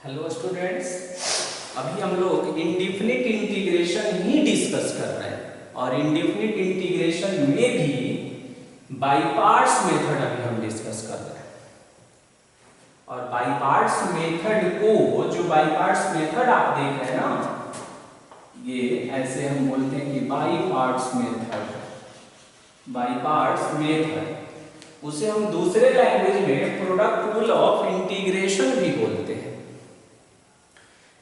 Hello students, अभी हम लोग इंडेफिनिट इंटीग्रेशन ही डिस्कस कर रहे हैं और इंडेफिनिट इंटीग्रेशन में भी बाय पार्ट्स मेथड अभी हम डिस्कस कर रहे हैं। और बाय पार्ट्स मेथड को, जो बाय पार्ट्स मेथड आप देख रहे हैं ना, ये ऐसे हम बोलते हैं कि by parts method, by parts method, उसे हम दूसरे लैंग्वेज में प्रोडक्ट रूल ऑफ इंटीग्रेशन भी बोलते हैं।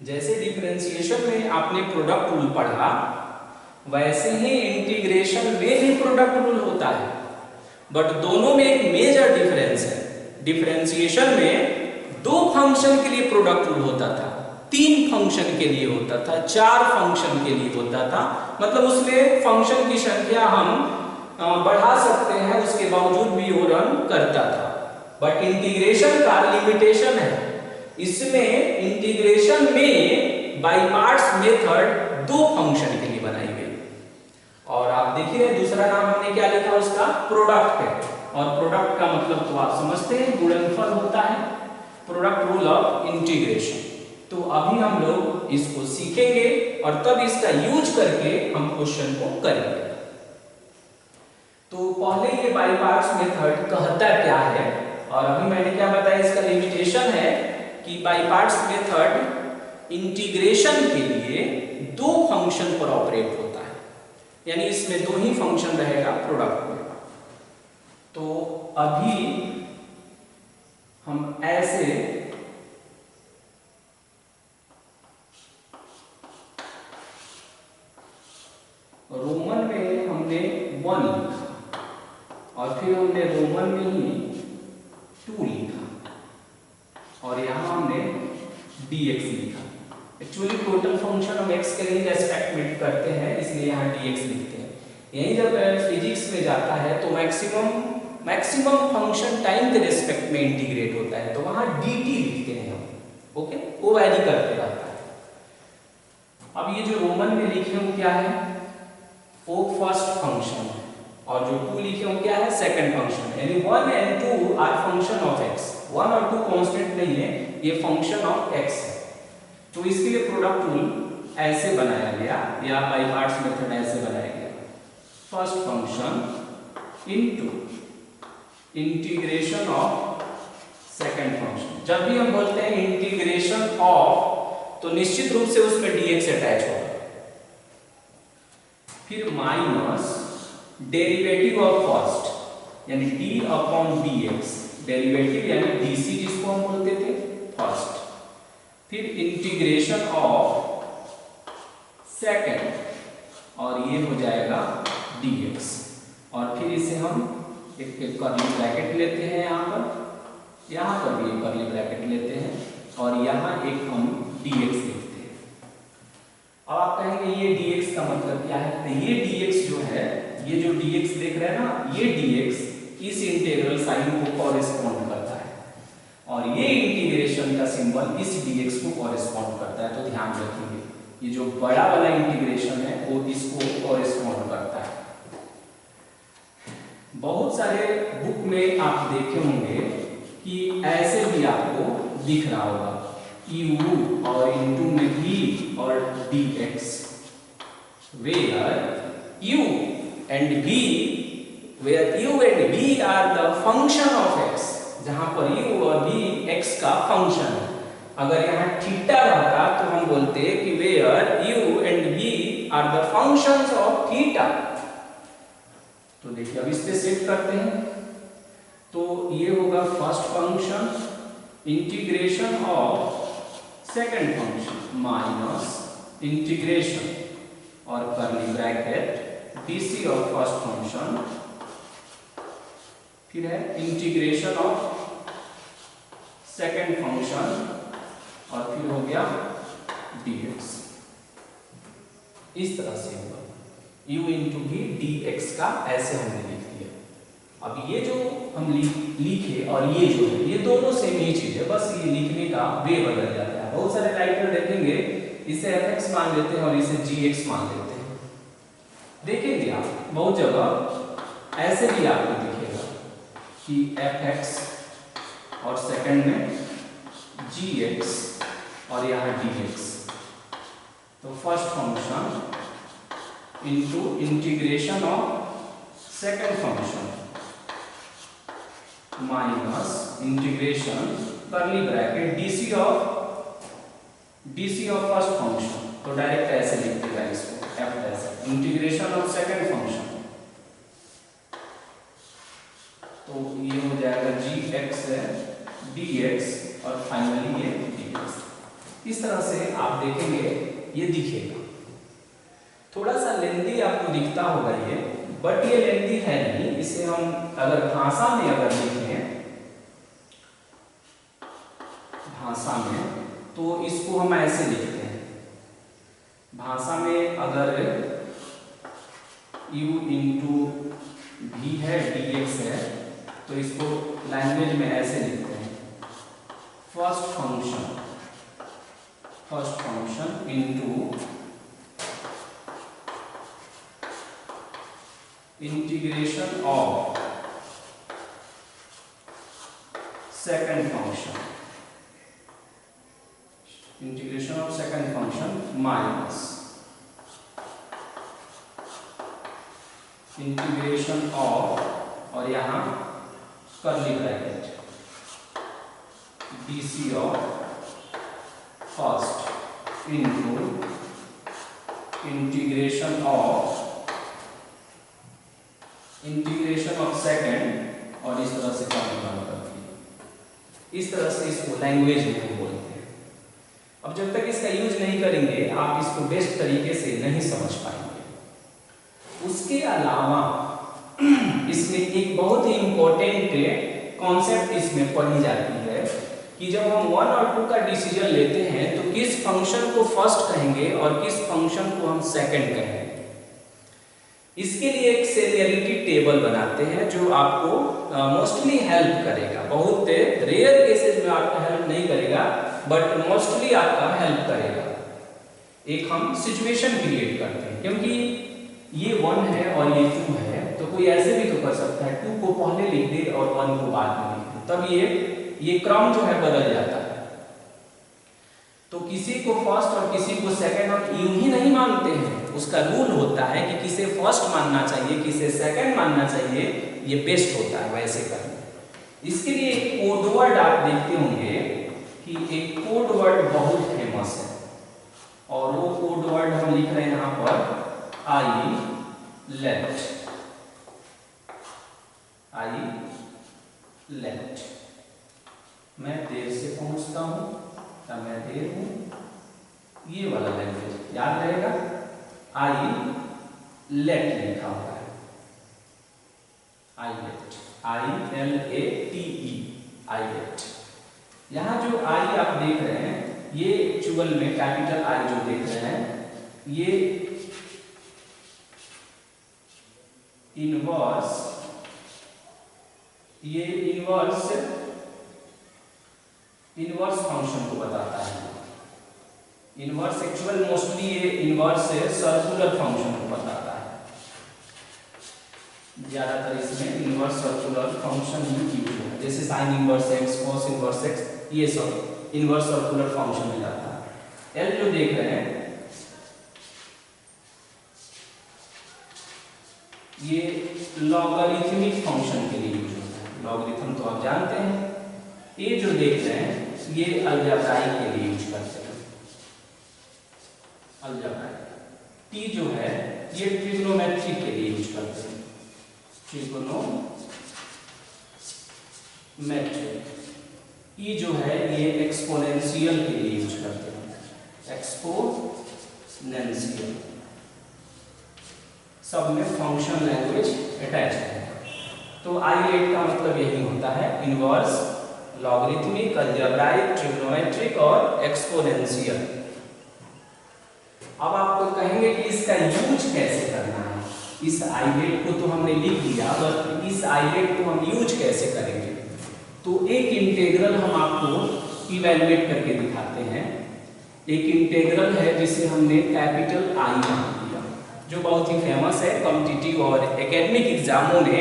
जैसे डिफरेंशिएशन में आपने प्रोडक्ट रूल पढ़ा, वैसे ही इंटीग्रेशन में भी प्रोडक्ट रूल होता है, बट दोनों में एक मेजर डिफरेंस है। डिफरेंशिएशन में 2 फंक्शन के लिए प्रोडक्ट रूल होता था, 3 फंक्शन के लिए होता था, 4 फंक्शन के लिए होता था। मतलब उसमें फंक्शन की संख्या हम बढ़ा सकते हैं, उसके बावजूद भी वो रन करता था। बट इंटीग्रेशन का लिमिटेशन है, इसमें इंटीग्रेशन में बाय पार्ट्स मेथड 2 फंक्शन के लिए बनाई गई। और आप देखिए दूसरा नाम हमने क्या लिखा, उसका प्रोडक्ट है। और प्रोडक्ट का मतलब तो आप समझते हैं, गुणनफल होता है, प्रोडक्ट रूल ऑफ इंटीग्रेशन। तो अभी हम लोग इसको सीखेंगे और तब इसका यूज करके हम क्वेश्चन को करेंगे। तो पहले ये बाय पार्ट्स मेथड कहता क्या है, और अभी मैंने क्या बताया, इसका लिमिटेशन है कि बाय पार्ट्स मेथड इंटीग्रेशन के लिए 2 फंक्शन पर ऑपरेट होता है, यानी इसमें 2 ही फंक्शन रहेगा प्रोडक्ट में। तो अभी हम ऐसे रोमन में हमने 1 लिखा और फिर हमने रोमन में ही 2 लिखा और यहां हमने dx लिखा। एक्चुअली टोटल फंक्शन हम x के लिए रेस्पेक्ट में करते हैं, इसलिए यहां dx लिखते हैं। यही जब फिजिक्स में जाता है तो मैक्सिमम फंक्शन टाइम के रेस्पेक्ट में इंटीग्रेट होता है, तो वहां dt लिखते हैं हम। ओके, वो वैरी करते रहता है। अब ये जो रोमन में लिखे हम क्या है, वो फर्स्ट फंक्शन है, और जो 2 लिखे हम क्या है, सेकंड फंक्शन। यानी 1 and 2 are function of x। 1 और 2 कांस्टेंट नहीं है, ये फंक्शन ऑफ x है। तो इसके लिए प्रोडक्ट रूल ऐसे बनाया गया, या बाय पार्ट्स मेथड ऐसे बनाया गया, first function into integration of second function. जब भी हम बोलते हैं इंटीग्रेशन ऑफ, तो निश्चित रूप से उसमें dx अटैच होगा, फिर माइनस डेरिवेटिव ऑफ फर्स्ट, यानी d अपॉन dx, डेरिवेटिव यानी dc जिसको हम बोलते थे फर्स्ट, फिर इंटीग्रेशन ऑफ सेकंड, और ये हो जाएगा dx। और फिर इसे हम एक कर्ली ब्रैकेट लेते हैं, यहाँ पर भी एक कर्ली ब्रैकेट लेते हैं, और यहाँ एक हम dx लिखते हैं। अब आप कहेंगे ये dx का मतलब क्या है, तो ये dx जो है, ये जो dx देख रहे हैं ना, ये dx इस इंटीग्रल साइन को कॉरेस्पॉन्ड करता है, और ये इंटीग्रेशन का सिंबल इस dx को कॉरेस्पॉन्ड करता है। तो ध्यान रखिए, ये जो बड़ा वाला इंटीग्रेशन है वो इसको कॉरेस्पॉन्ड करता है। बहुत सारे बुक में आप देखे होंगे कि ऐसे भी आपको दिख रहा होगा, u और इनटू में v और dx, where u and v are the function of x, जहां पर u और v x का फंक्शन है। अगर यहाँ थीटा रहता तो हम बोलते कि where u and v are the functions of theta. तो देखिए अब इस पे सेट करते हैं, तो ये होगा first function integration of second function minus integration और curly bracket dc of first function, फिर है इंटीग्रेशन ऑफ सेकंड फंक्शन, और फिर हो गया dx। इस तरह से होगा u इंटू v dx का, ऐसे हमने लिख दिया। अब ये जो हम लिखे और ये जो है, ये दोनों सेम ही चीज है, बस ये लिखने का वे बदल जाता है। बहुत सारे राइटर देखेंगे इसे fx मान लेते हैं और इसे gx मान लेते हैं। देखेंगे आप बहुत जगह ऐसे भी आपको दिखेगा कि fx और सेकंड में gx और यहाँ dx। तो first function into integration of second function minus integration करली bracket DC of first function. तो डायरेक्ट ऐसे लिख देगा इसको एफ ऐसे इंटीग्रेशन ऑफ सेकेंड फंक्शन। तो ये हो जाएगा जी एक्स डी एक्स और फाइनली ये डी एक्स। इस तरह से आप देखेंगे ये दिखेगा। थोड़ा सा लेंदी आपको दिखता होगा ये, बट ये लेंदी है नहीं। इसे हम अगर भाषा में अगर लिखें भाषा में, तो इसको हम ऐसे लिखते हैं। भाषा में अगर u इंटू भी है dx है, तो इसको लैंग्वेज में ऐसे लिखते हैं first function into integration of second function minus integration of और यहाँ करली bracket DC of first into integration of second और इस तरह से काम करती है। इस तरह से इसको लैंग्वेज में हम बोलते हैं। अब जब तक इसका यूज नहीं करेंगे आप इसको बेस्ट तरीके से नहीं समझ पाएंगे। उसके अलावा इसमें एक बहुत ही इंपॉर्टेंट कॉन्सेप्ट इसमें पढ़ी जाती है कि जब हम 1 और 2 का डिसीजन लेते हैं तो किस फंक्शन को फर्स्ट कहेंगे और किस फंक्शन को हम सेकंड कहेंगे। इसके लिए एक सीनियरिटी टेबल बनाते हैं जो आपको मोस्टली हेल्प करेगा। बहुत रेयर केसेस में आपका हेल्प नहीं करेगा, बट मोस्टली आपका हेल्प करेगा। एक हम सिचुएशन क्रिएट करते हैं, क्योंकि ये 1 है और ये 2 है, तो कोई ऐसे भी तो कर सकता है 2 को पहले लिख दे और 1 को बाद में लिख दे, तब ये क्रम जो है बदल जाता है। तो किसी को फर्स्ट और किसी को सेकंड हम यूं ही नहीं मानते हैं। उसका रूल होता है कि किसे फर्स्ट मानना चाहिए, किसे सेकंड मानना चाहिए, ये बेस्ट होता है वैसे करना। इसके लिए एक कोड वर्ड आप देखते होंगे कि एक कोड वर्ड बहुत फेमस है, और वो कोड वर्ड हम लिख रहे हैं यहाँ पर आई लेट। मैं देर से पहुंचता हूं या मैं देर हूं, ये वाला लैंग्वेज याद रहेगा। आई लेट लिखा हुआ है, I let, ILATE, I let. यहां जो आई आप देख रहे हैं, ये एक्चुअल में कैपिटल आई जो देख रहे हैं, ये इनवर्स फंक्शन को बताता है। इनवर्स एक्चुअल मोस्टली ये इनवर्स सर्कुलर फंक्शन को बताता है। ज्यादातर इसमें इनवर्स सर्कुलर फंक्शन ही यूज होता है, जैसे sine inverse x, cos inverse x, ये सब इनवर्स सर्कुलर फंक्शन में जाता है। एल जो देख रहे हैं ये लॉगरिथमिक फंक्शन के लिए यूज होता है। लॉगरिथम तो आप जानते हैं। ये जो देख रहे हैं ये अलजेब्राइक के लिए यूज करते हैं, अलजेब्राइक। टी जो है ये ट्रिग्नोमेट्री के लिए यूज करते हैं, ट्रिग्नोमेट्री। ई जो है ये एक्सपोनेंशियल के लिए यूज करते हैं, एक्सपोनेंशियल। सब में फंक्शन लैंग्वेज अटैच है। तो आई लेट का मतलब यही होता है, इनवर्स, लॉगरिथमिक, अलजेब्राइक, ट्रिग्नोमेट्रिक और एक्सपोनेंशियल। अब आपको कहेंगे कि इसका यूज कैसे करना है। इस आई लेट को तो हमने लिख दिया, बट इस आई लेट को हम यूज कैसे करेंगे। तो एक इंटीग्रल हम आपको इवैल्यूएट करके दिखाते हैं। एक इंटीग्रल है जिसे हमने कैपिटल आई नाम दिया, जो बहुत ही फेमस है। कॉम्पिटिटिव और एकेडमिक एग्जामों में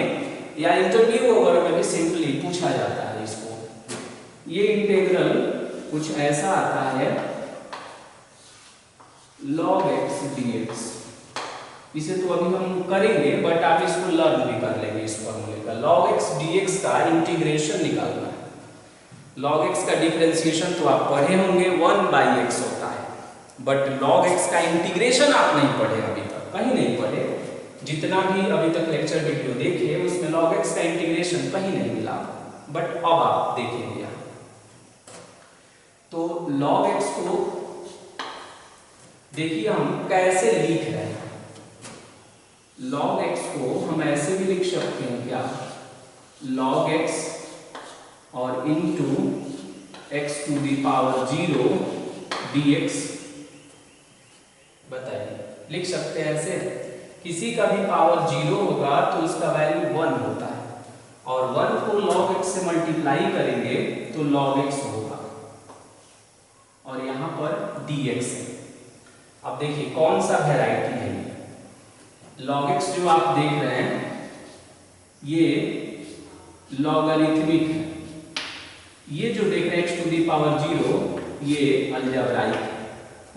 या इंटरव्यू वगैरह में भी सिंपली पूछा जाता है इसको। ये इंटीग्रल कुछ ऐसा आता है log x dx। इसे तो अभी हम करेंगे बट आप इसको लर्न भी कर लेंगे इस फॉर्मूले का। log x dx का इंटीग्रेशन निकालना है। log x का डिफरेंशिएशन तो आप पढ़े होंगे 1/x होता है, बट log x का इंटीग्रेशन आप नहीं पढ़े अभी तक, कहीं नहीं पढ़े। जितना भी अभी तक लेक्चर वीडियो देखे उसमें log x का इंटीग्रेशन कहीं नहीं मिला, बट अब आप देखेंगे यहाँ। तो log x को देखिए हम कैसे लिख रहे हैं। log x को हम ऐसे भी लिख सकते हैं क्या, log x और into x to the power 0 dx। बताइए, लिख सकते हैं ऐसे। किसी का भी पावर 0 होगा तो उसका वैल्यू 1 होता है, और 1 को log x से मल्टीप्लाई करेंगे तो log x होगा, और यहाँ पर dx है। अब देखिए कौन सा वैरायटी है ये। log x जो आप देख रहे हैं ये लॉगरिथमिक है। ये जो देख रहे हैं x टू दी पावर 0 ये अलजेब्राइक है,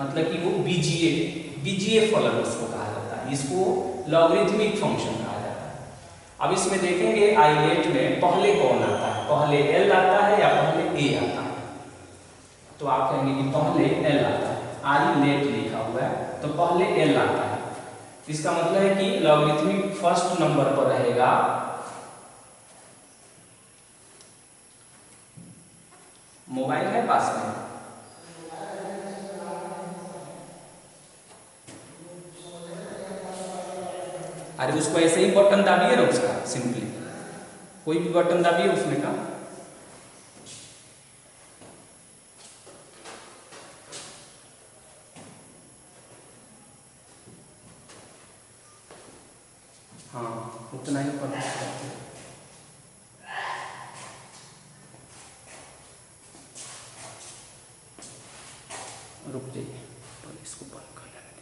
मतलब कि वो बीजीए फलन उसको कहा जाता है, इसको लॉगरिथमिक फंक्शन कहा जाता है। अब इसमें देखेंगे आइलेट में पहले कौन आता है, पहले l आता है या पहले a आता है। तो आप कहेंगे कि पहले l आता है, आइलेट लिखा हुआ है तो पहले l आता है। इसका मतलब है कि लॉगरिथमिक फर्स्ट नंबर पर रहेगा। मोबाइल है पास में, अरे उसको ऐसे ही बटन दाबिए ना उसका, सिंपली कोई भी बटन दाबिए उसमें का। हाँ उतना ही पढ़ सकते हैं। रुक जाइए, इसको बंद कर लेंगे।